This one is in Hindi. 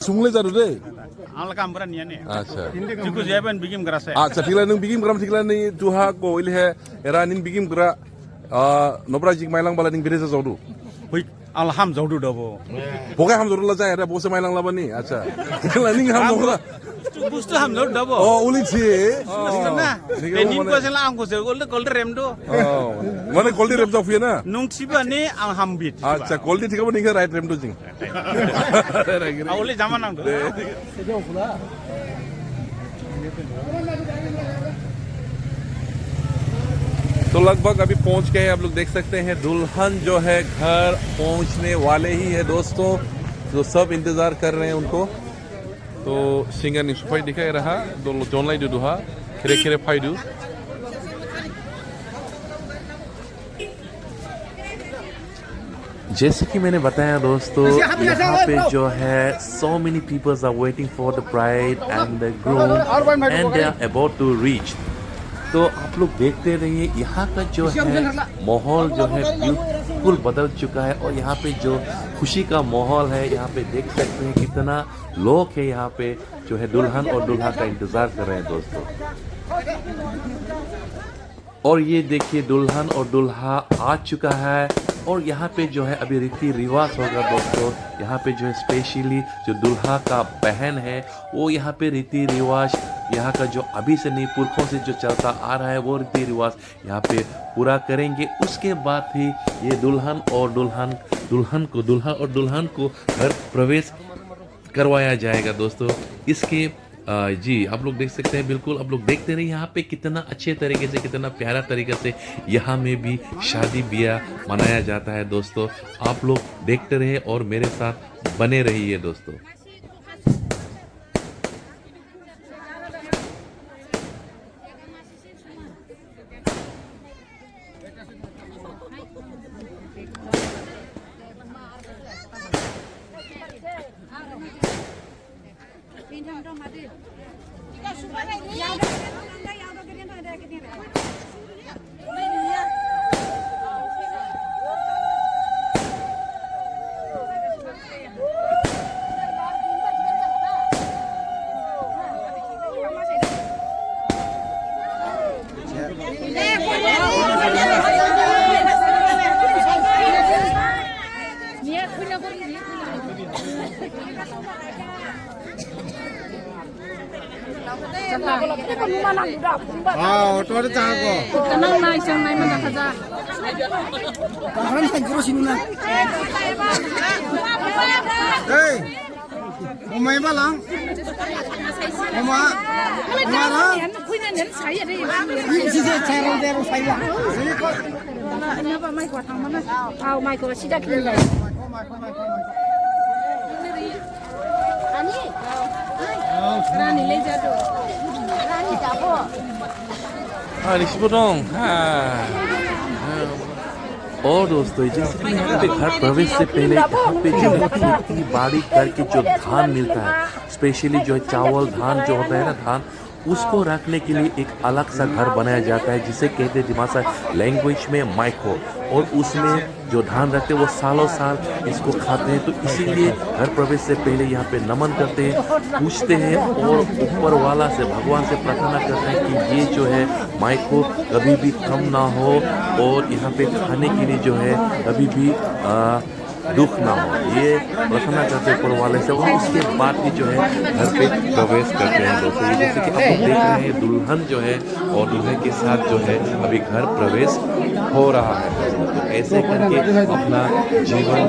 Sungguh jaru deh. Ang lakam beran ya nih. Acha. Cukup jawaban bikin kerasa. Acha, tinggal nung bikin gram tinggal nih tuha ko ini he era ning bikin gra nobra jik mailang bala ning beresa jodoh. Wih, alham jauh dulu dong. Pokoknya ham jodoh lah saya ada bose mailang lah bani. Acha. Tinggal ning ham jodoh lah. Bustu ham jauh dong. Oh, uli sih. Nah, penin ko sila ang ko sila golde rem do. Oh, mana koldi rem jauh na? Nung siapa nih ang hambit. Acha, koldi tiga nih right rem tuh jing. Awalnya zaman ang do. तो लगभग अभी पहुंच गए आप लोग देख सकते हैं दुल्हन जो है घर पहुंचने वाले ही है दोस्तों जो सब इंतजार कर रहे हैं उनको तो सिंगर ने सुफाई दिखाई रहा दो जोन लाई दुहा खिरे खिरे फाइडू जैसे कि मैंने बताया दोस्तों यहाँ पे जो है so many people are waiting for the bride and the groom and they are about to reach तो आप लोग देखते रहिए यहाँ का जो है माहौल जो है बिल्कुल बदल चुका है और यहाँ पे जो खुशी का माहौल है यहाँ पे देख सकते हैं कितना लोग है यहाँ पे जो है दुल्हन और दुल्हा का इंतजार कर रहे हैं दोस्तों और ये देखिए दुल्हन और दुल्हा आ चुका है और यहाँ पे जो है अभी रीति रिवाज होगा दोस्तों यहाँ पे जो है स्पेशली जो दुल्हा का बहन है वो यहाँ पे रीति रिवाज यहाँ का जो अभी से नहीं पुरखों से जो चलता आ रहा है वो रीति रिवाज यहाँ पे पूरा करेंगे उसके बाद ही ये दुल्हा और दुल्हन को घर प्रवेश करवाया जाएगा दोस्तों इसके जी आप लोग देख सकते हैं बिल्कुल आप लोग देखते रहिए यहाँ पे कितना अच्छे तरीके से कितना प्यारा तरीके से यहाँ में भी शादी ब्याह मनाया जाता है दोस्तों आप लोग देखते रहिए और मेरे साथ बने रहिए दोस्तों Oto ada cago. Kenang na isang may mana kaza. Kaharan kan juru sinuna. Hey, umay ba lang? Umara. Yan kuya niyan saya deh. Si cara dero saya. Ano ba may kuwat ang mana? Aw may ko sida kinday. Ani. Rani leja do. Rani dapo. निष्पुदों और दोस्तों जैसे कि यहाँ पे घर प्रवेश से पहले यहाँ पे जो खेती बाड़ी करके जो धान मिलता है स्पेशली जो है चावल धान जो होता है ना धान उसको रखने के लिए एक अलग सा घर बनाया जाता है जिसे कहते हैं दिमासा लैंग्वेज में माइको और उसमें जो धान रखते हैं वो सालों साल इसको खाते हैं तो इसीलिए घर प्रवेश से पहले यहाँ पे नमन करते हैं पूछते हैं और ऊपर वाला से भगवान से प्रार्थना करते हैं कि ये जो है माइको कभी भी कम ना हो और यहाँ पे खाने के लिए जो है कभी भी दुख ना हो ये प्रार्थना करते ऊपर वाले से और उसके बाद ही जो है घर पे प्रवेश करते हैं दोस्तों ये जैसे कि आप लोग देख रहे हैं दुल्हन जो है और दुल्हे के साथ जो है अभी घर प्रवेश हो रहा है तो ऐसे करके अपना जीवन